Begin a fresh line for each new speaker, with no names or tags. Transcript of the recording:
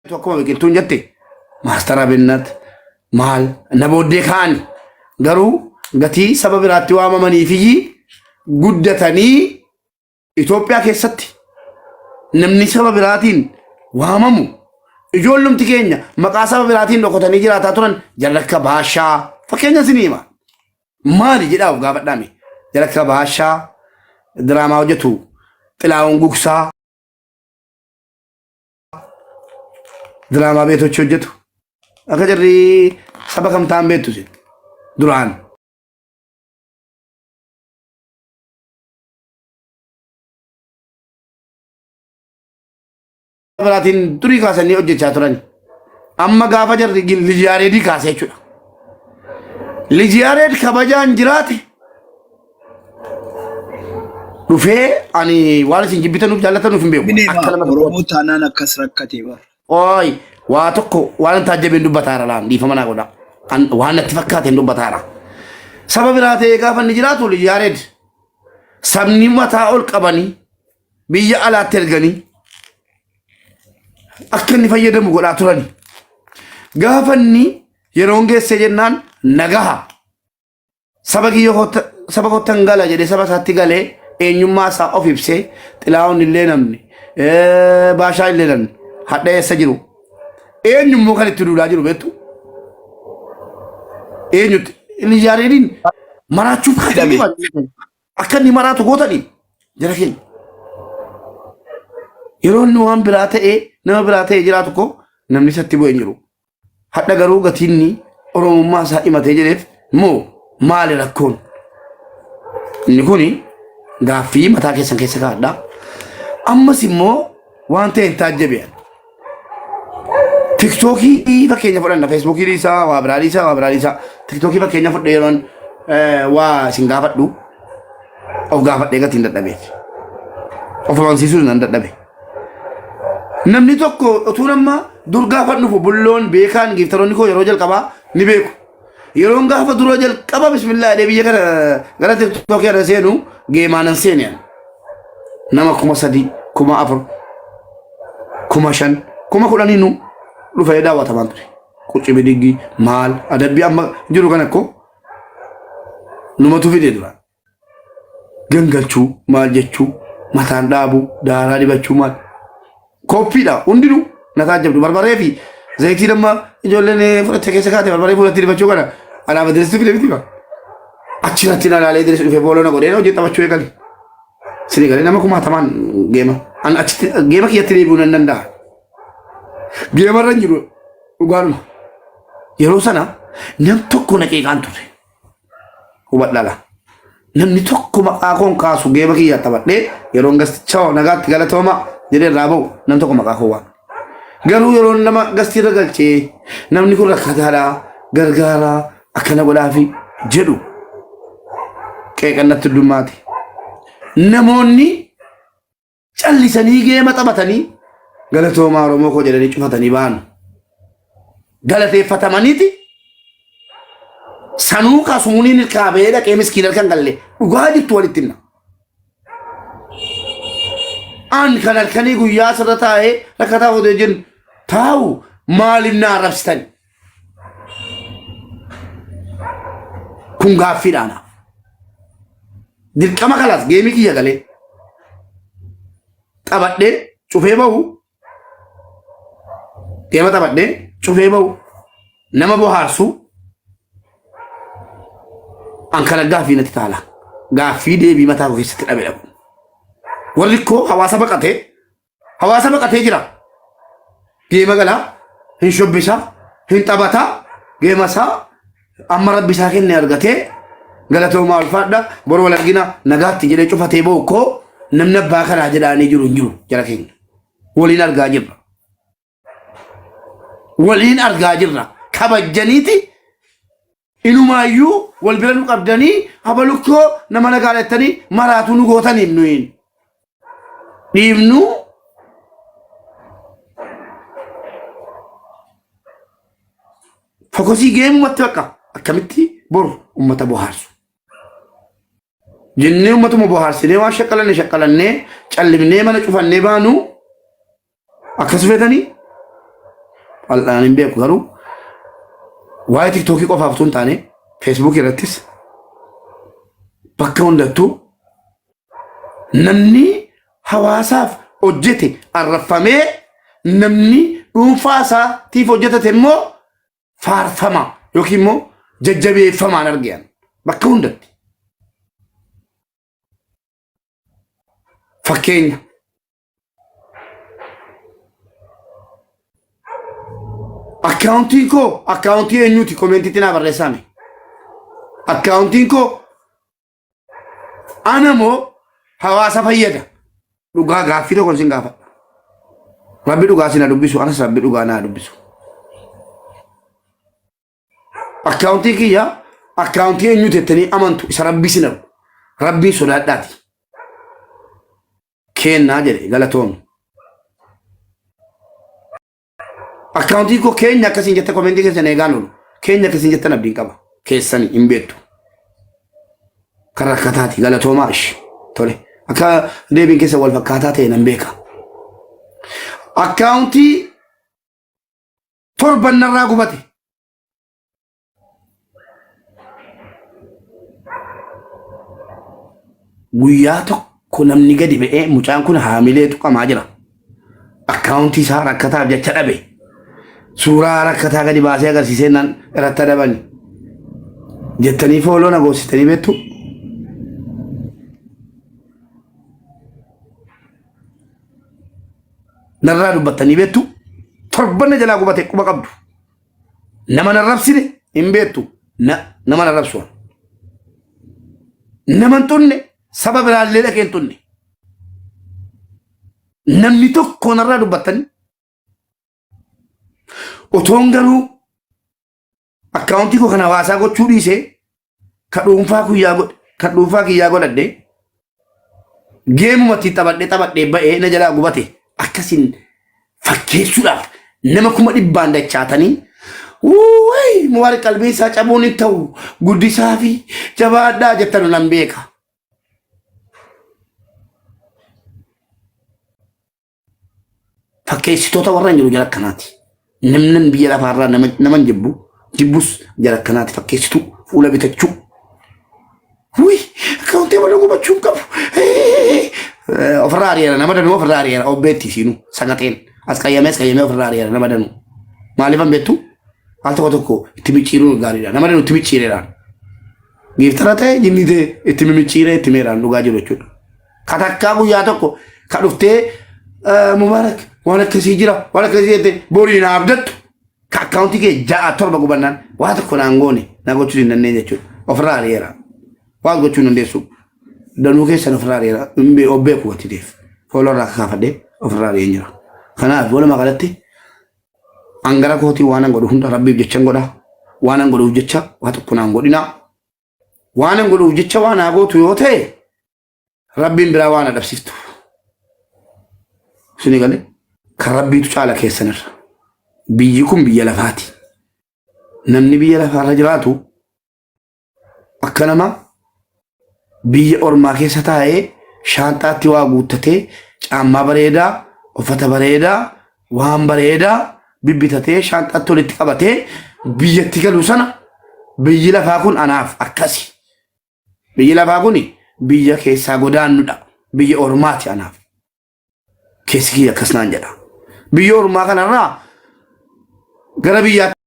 Tokko biqiltuun jette maastara binnat maal naboodee kaan garuu gatii saba biraatti waamamanii fi guddatanii Itoophiyaa keessatti namni saba biraatiin waamamu ijoollumti keenya maqaa saba biraatiin dhokotanii jiraataa turan Jalakka Baashaa fakkeenya siniima maali jedhaaf gaafadhaame Jalakka Baashaa diraamaa hojjetu Xilaawun Gugsaa ድራማ ቤቶች ወጀቱ አከጀሪ ሰበከም ታም ቤቱ ሲል ዱራን ብራቲን ዱሪ ካሰኒ ወጀቻ ቱራን አማ ጋፋ ጀሪ ግን ልጅያሬዲ ካሰቹ ልጅያሬድ ከበጃን ጅራቴ ዱፌ አኒ ዋለስ እንጂቢተኑ ጃለተኑ ፍምቤ
አከለመ ኦሮሞታናን አከስረከቴ ባ
Oi, waatokko waan taajjabeen dubbataara laan dhiifama naa godha. Waan natti fakkaateen dubbataara. Saba biraa ta'ee gaafa inni jiraatu Yaareed sabni mataa ol qabanii biyya alaatti erganii akka inni fayyadamu godhaa turani. Gaafa inni yeroon geessee jennaan nagaha. Saba kottan gala jedhee saba isaatti galee eenyummaa isaa of ibsee Xilaawun illee namni Baashaa illee namni. Hadda eessa jiru eenyummoo kan itti duudhaa jiru beektu eenyutti inni Yaareediin maraachuuf akka inni maraatu gootanii jara keenya yeroo inni waan biraa ta'ee nama biraa ta'ee jiraatu ko namni isatti bu'ee jiru hadda garuu gatiinni oromummaa isaa himatee jedheef moo maali rakkoon inni kuni gaaffii mataa keessan keessa kaa'adha ammas immoo waan ta'e hin taajjabean TikTokii fakkeenya fudhanna Facebookii isaa waa biraalii TikTokii fakkeenya fudhee yeroon waa isin gaafadhu of gaafadhee gatiin dadhabeef of amansiisuu nan dadhabe namni tokko utuu nama dur gaafadhuuf bulloon beekaan giiftaroonni koo yeroo jalqabaa ni beeku yeroon gaafa duroo jalqaba bismillah jedhee biyya kana gara TikTokii irra seenu geemaanan seeneen nama 3,000 4,000 5,000 10,000 Lufa ya dawa taman ture kuchi bidigi mal adabbi amma jiru kan akko numatu fide dura gangalchu mal jechu matan dabu dara dibachu mal kopi da undiru natajabdu barbare fi zayti damma ijollene furate ke sakate barbare furate dibachu kana ana badresu fide bitiba achirati na lale idris ufe bolo na gode no jetta bachu egali sini gale nama kuma taman gema an achiti gema kiyatri bunan nanda Geemarran jiru dhugaadhuma yeroo sana nam tokko naqee qaan ture hubadhala namni tokko maqaa koon kaasu geema kiyyaa taphadhee yeroon gasticha nagaatti galatooma jedhee irraa ba'u nam tokko maqaa koo waan garuu yeroon nama gastii irra galchee namni kun rakkataadha gargaaraa akkana godhaafi jedhu qeeqannatti dummaati namoonni callisanii geema taphatanii Galatoomaa Oromoo koo jedhanii cufatanii baanu galateeffatamaniiti sanuu kaasumuniin kaabee dhaqee miskiin halkan galle dhugaa jirtu walitti himna an kan halkanii guyyaa sirra taa'ee rakkataa odee jennu taa'u maaliif na arrabsitan kun gaaffiidhaana dirqama kalaas geemii kiyya galee taphadhee cufee bahu Geema taphadhee cufee bahu nama bohaarsu an kana gaaffii natti taala gaaffii deebii mataa koo keessatti dhabe dhabu warri koo hawaasa baqatee jira geema galaa hin shobbisa hin taphata geema isaa amma rabbi isaa kenne argatee galatoomaa ulfaadha bor wal argina nagaatti jedhee cufatee bahu koo namni abbaa kanaa jedhaanii jiru hin jiru jara keenya waliin argaa jirra waliin argaa jirra kabajjaniiti inumayyuu wal bira nu qabdanii habalukkoo nama nagaalettanii maraatu nu gootaniin nuyin dhiibnu fokosii geemumatti bakka akkamitti bor ummata bohaarsu jennee ummatuma bohaarsinee waan shaqqalannee callimnee mana cufannee baanu akkas fedhanii Al'aanin beeku garuu waa'ee tiktookii qofaaf tun taane feesbuukii irrattis bakka hundattuu namni hawaasaaf hojjete arrafamee namni dhuunfaa isaatiif hojjetate immoo faarfama yookiin immoo jajjabeeffamaan argayan bakka hundatti. Fakkeenya akkaawuntiin koo akkaawuntii eenyuuti koomentiitti naa barreessame. Akkaawuntiin koo ana moo hawaasa fayyada dhugaa gaaffii tokko sin gaafadha. Rabbi dhugaa sina dubbisu anas rabbi dhugaa naa dubbisu. Akkaawuntii kiyya akkaawuntii eenyuuti jettanii amantu isa rabbi sina rabbiin sodaadhaati. Kennaa jedhe galatoomni. Akkaawuntii koo keenya akkasiin jette koomentii keessan eegaan oolu. Keenya akkasiin jettan abdiin qaba. Keessanii hin beektu. Kan rakkataati galatoomaa ishi. Tole. Akka deebiin keessa wal fakkaataa ta'e nan beeka. Akkaawuntii torban narraa gubate. Guyyaa tokko namni gadi ba'ee mucaan kun haamilee tuqamaa jira. Akkaawuntii isaa rakkataaf jecha dhabe. Suuraa rakkataa gadi baasee agarsiisee nan irratti dabani. Jettanii fooloo na goositanii beektu. Narraa dubbattanii beektu. Torban na jalaa gubate quba qabdu. Nama narrabsine hin beektu. Nama narrabsuun. Nama hin tunne saba biraallee dhaqee hin tunne. Namni tokko narraa dubbattanii. Otoon garuu akkaawuntii koo kan hawaasaa gochuu dhiisee kan dhuunfaa kiyyaa godhadhe geemumatti taphadhee ba'ee na jalaa gubate akkasiin fakkeessuudhaaf nama 100,000 dachaatanii wuuwee muwaari qalbii isaa cabuun hin ta'u guddisaa fi jabaadhaa jettan nan beeka. Fakkeessitoota warra hin jiru jala akkanaati. Namni biyya lafaarraa nama jibbus jala akkanaati fakkeessitu fuula bitachuu. Wuuy akkaawuntii mana gubachuu hin qabu. Ofirraa ari'eera nama danuu ofirraa ari'eera obbeetti siinuu sagateen as qayyamee ofirraa ari'eera nama danuu. Maaliif an beektu? Al tokko itti micciiruun gaariidha. Nama danuu itti micciireedhaan. Giiftara ta'e jinni ta'e itti micciiree itti meeraan dhugaa jiru jechuudha. Katakkaa guyyaa tokko ka dhuftee Mubaarak waan akkasii jira waan akkasii jette borii na abdattu ka akkaawuntii kee 6-7 gubannaan waa tokko naan goone na gochuu hin dandeenye jechuudha. Ofirraa ari'eera. Waan gochuu hin dandeessu. Danuu keessan ofirraa ari'eera. Obbee kuwatti deef. Foolorraa kaafadhee ofirraa ari'een jira. Kanaaf walumaa galatti angara kootii waan an godhu hunda rabbiif jechan godha. Waan an godhuuf jecha waa tokko naan godhina. Waan an godhuuf jecha waan haa gootu yoo ta'e rabbiin biraa waan adabsiftu. Sini galee kan rabbiitu caala keessanirra. Biyyi kun biyya lafaati. Namni biyya lafaarra jiraatu akka nama biyya ormaa keessa taa'ee shaanxaatti waa guuttatee caammaa bareedaa uffata bareedaa waan bareedaa bibbitatee shaanxaatti walitti qabatee biyyatti galu sana biyyi lafaa kun anaaf akkasi. Biyyi lafaa kun biyya keessaa godaannudha. Biyya ormaati anaaf. Keessi kiyya akkas naan jedha. Biyya ormaa kanarraa gara biyyaa